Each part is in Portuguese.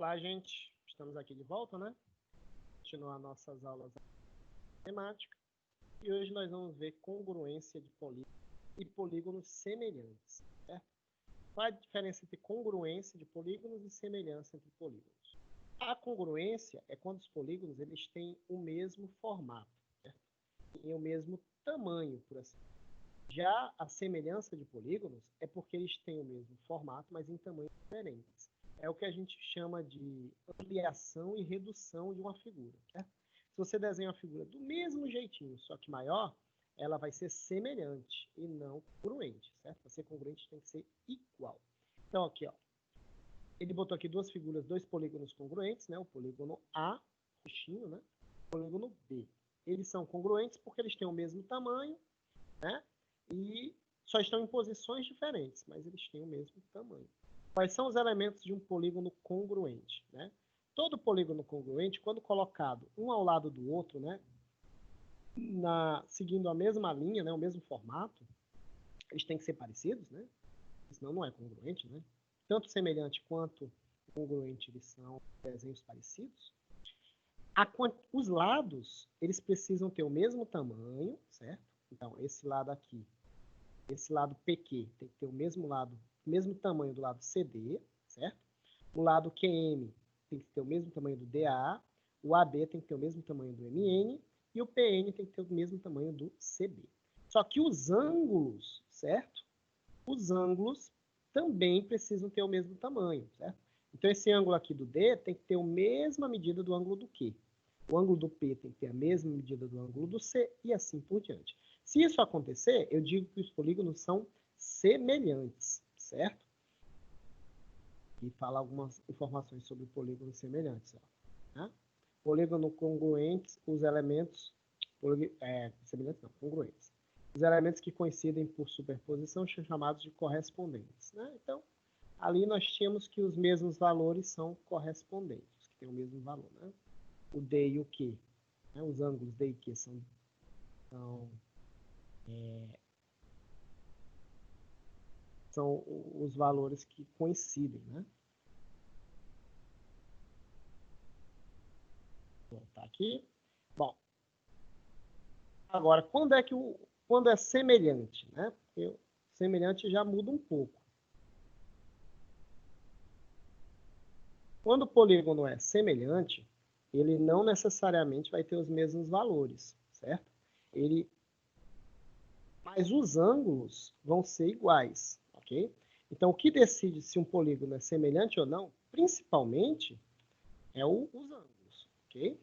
Olá, gente. Estamos aqui de volta, né? Continuar nossas aulas de matemática. E hoje nós vamos ver congruência de polígonos e polígonos semelhantes, certo? Qual a diferença entre congruência de polígonos e semelhança entre polígonos? A congruência é quando os polígonos eles têm o mesmo formato, certo? E o mesmo tamanho, por assim dizer. Já a semelhança de polígonos é porque eles têm o mesmo formato, mas em tamanhos diferentes. É o que a gente chama de ampliação e redução de uma figura, certo? Se você desenha uma figura do mesmo jeitinho, só que maior, ela vai ser semelhante e não congruente, certo? Para ser congruente tem que ser igual. Então, aqui, ó, ele botou aqui duas figuras, dois polígonos congruentes, né? O polígono A, roxinho, né? O polígono B. Eles são congruentes porque eles têm o mesmo tamanho, né? E só estão em posições diferentes, mas eles têm o mesmo tamanho. Quais são os elementos de um polígono congruente, né? Todo polígono congruente, quando colocado um ao lado do outro, né, seguindo a mesma linha, né, o mesmo formato, eles têm que ser parecidos, né? Senão não é congruente, né? Tanto semelhante quanto congruente, eles são desenhos parecidos. Os lados, eles precisam ter o mesmo tamanho, certo? Então, esse lado aqui, esse lado PQ, tem que ter o mesmo tamanho do lado CD, certo? O lado QM tem que ter o mesmo tamanho do DA, o AB tem que ter o mesmo tamanho do MN e o PN tem que ter o mesmo tamanho do CB. Só que os ângulos, certo? Os ângulos também precisam ter o mesmo tamanho, certo? Então, esse ângulo aqui do D tem que ter a mesma medida do ângulo do Q. O ângulo do P tem que ter a mesma medida do ângulo do C e assim por diante. Se isso acontecer, eu digo que os polígonos são semelhantes, certo? E fala algumas informações sobre polígonos semelhantes. Ó, né? Polígono congruentes, os elementos... semelhantes não, congruentes. Os elementos que coincidem por superposição são chamados de correspondentes, né? Então, ali nós tínhamos que os mesmos valores são correspondentes, que têm o mesmo valor, né? O D e o Q, né? Os ângulos D e Q são os valores que coincidem, né? Vou voltar aqui. Bom, agora, quando é semelhante, né? Porque semelhante já muda um pouco. Quando o polígono é semelhante, ele não necessariamente vai ter os mesmos valores, certo? Mas os ângulos vão ser iguais, ok? Então, o que decide se um polígono é semelhante ou não, principalmente, é os ângulos, ok?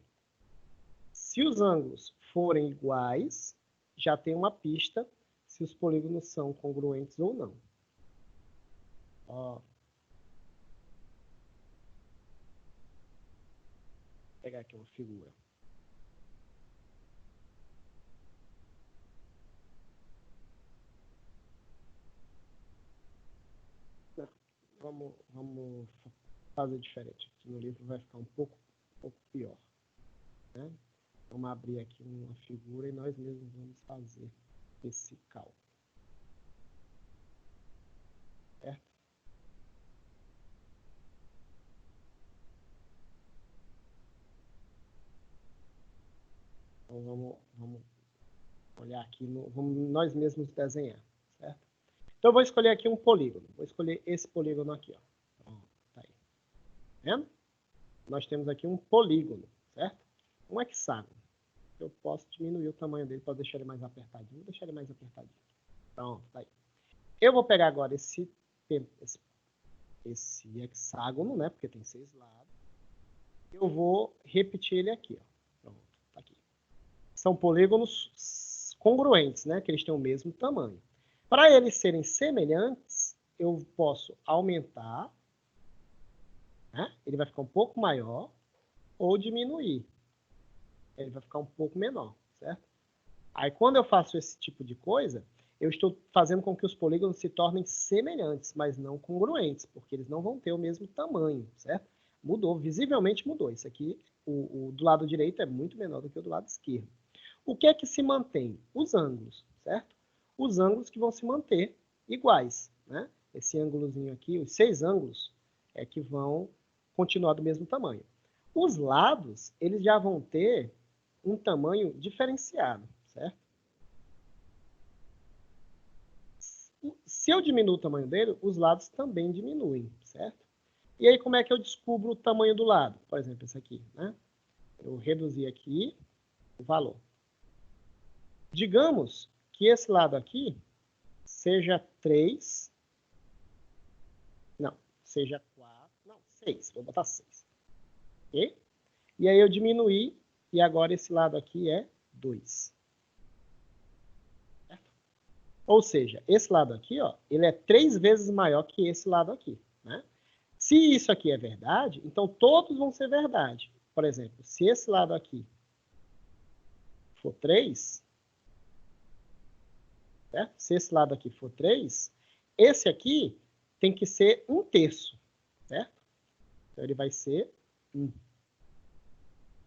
Se os ângulos forem iguais, já tem uma pista se os polígonos são congruentes ou não. Ó. Vou pegar aqui uma figura. Vamos fazer diferente. Aqui no livro vai ficar um pouco pior, né? Vamos abrir aqui uma figura e nós mesmos vamos fazer esse cálculo. Certo? Então, vamos olhar aqui, vamos nós mesmos desenhar, certo? Então, eu vou escolher aqui um polígono. Vou escolher esse polígono aqui, ó. Pronto, tá aí. Vendo? Nós temos aqui um polígono, certo? Um hexágono. Eu posso diminuir o tamanho dele para deixar ele mais apertadinho. Vou deixar ele mais apertadinho. Pronto, tá aí. Eu vou pegar agora esse hexágono, né? Porque tem 6 lados. Eu vou repetir ele aqui, ó. Pronto, tá aqui. São polígonos congruentes, né? Que eles têm o mesmo tamanho. Para eles serem semelhantes, eu posso aumentar, né? Ele vai ficar um pouco maior, ou diminuir. Ele vai ficar um pouco menor, certo? Aí, quando eu faço esse tipo de coisa, eu estou fazendo com que os polígonos se tornem semelhantes, mas não congruentes, porque eles não vão ter o mesmo tamanho, certo? Mudou, visivelmente mudou. Isso aqui, o do lado direito é muito menor do que o do lado esquerdo. O que é que se mantém? Os ângulos, certo? Os ângulos que vão se manter iguais, né? Esse ângulozinho aqui, os 6 ângulos, é que vão continuar do mesmo tamanho. Os lados, eles já vão ter um tamanho diferenciado, certo? Se eu diminuo o tamanho dele, os lados também diminuem, certo? E aí, como é que eu descubro o tamanho do lado? Por exemplo, esse aqui, né? Eu reduzi aqui o valor. Digamos que esse lado aqui seja 3, não, seja 4, não, 6, vou botar 6. Ok? E aí eu diminuí, e agora esse lado aqui é 2. Certo? Ou seja, esse lado aqui, ó, ele é 3 vezes maior que esse lado aqui, né? Se isso aqui é verdade, então todos vão ser verdade. Por exemplo, se esse lado aqui for 3, certo? Se esse lado aqui for 3, esse aqui tem que ser 1/3, certo? Então ele vai ser 1.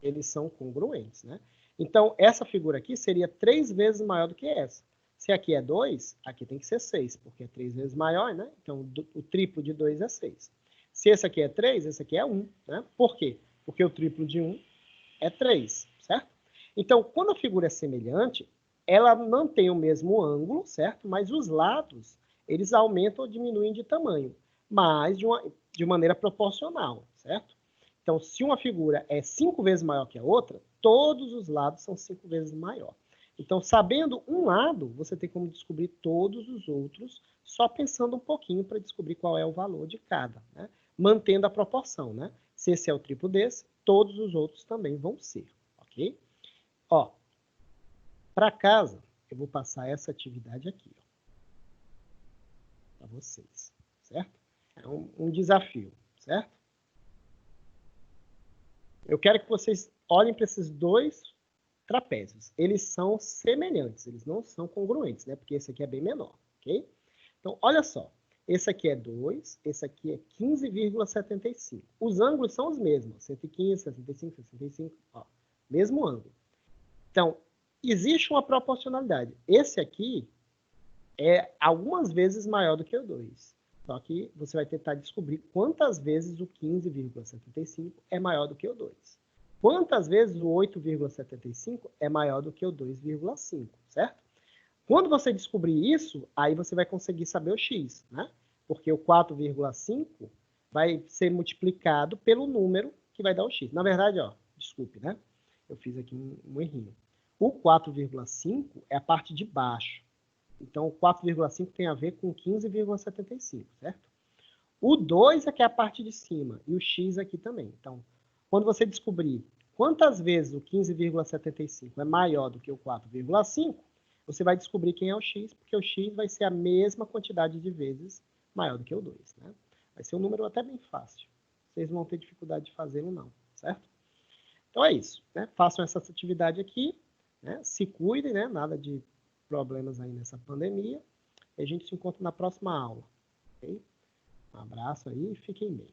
Eles são congruentes, né? Então, essa figura aqui seria 3 vezes maior do que essa. Se aqui é 2, aqui tem que ser 6, porque é 3 vezes maior, né? Então, o triplo de 2 é 6. Se esse aqui é 3, esse aqui é 1, né? Por quê? Porque o triplo de 1 é 3, certo? Então, quando a figura é semelhante, ela mantém o mesmo ângulo, certo? Mas os lados, eles aumentam ou diminuem de tamanho, mas de maneira proporcional, certo? Então, se uma figura é 5 vezes maior que a outra, todos os lados são 5 vezes maior. Então, sabendo um lado, você tem como descobrir todos os outros, só pensando um pouquinho para descobrir qual é o valor de cada, né? Mantendo a proporção, né? Se esse é o triplo desse, todos os outros também vão ser, ok? Ó, para casa, eu vou passar essa atividade aqui, ó, para vocês, certo? É um desafio, certo? Eu quero que vocês olhem para esses dois trapézios. Eles são semelhantes, eles não são congruentes, né? Porque esse aqui é bem menor, ok? Então, olha só. Esse aqui é 2, esse aqui é 15,75. Os ângulos são os mesmos, 115, 65, 65, ó, mesmo ângulo. Então, existe uma proporcionalidade. Esse aqui é algumas vezes maior do que o 2. Só que você vai tentar descobrir quantas vezes o 15,75 é maior do que o 2. Quantas vezes o 8,75 é maior do que o 2,5, certo? Quando você descobrir isso, aí você vai conseguir saber o x, né? Porque o 4,5 vai ser multiplicado pelo número que vai dar o x. Na verdade, ó, desculpe, né? Eu fiz aqui um errinho. O 4,5 é a parte de baixo. Então, o 4,5 tem a ver com 15,75, certo? O 2 é que é a parte de cima, e o x aqui também. Então, quando você descobrir quantas vezes o 15,75 é maior do que o 4,5, você vai descobrir quem é o x, porque o x vai ser a mesma quantidade de vezes maior do que o 2. Né? Vai ser um número até bem fácil. Vocês não vão ter dificuldade de fazê-lo, não, certo? Então é isso. Né? Façam essa atividade aqui, né? Se cuidem, né? Nada de problemas aí nessa pandemia. E a gente se encontra na próxima aula. Okay? Um abraço aí e fiquem bem.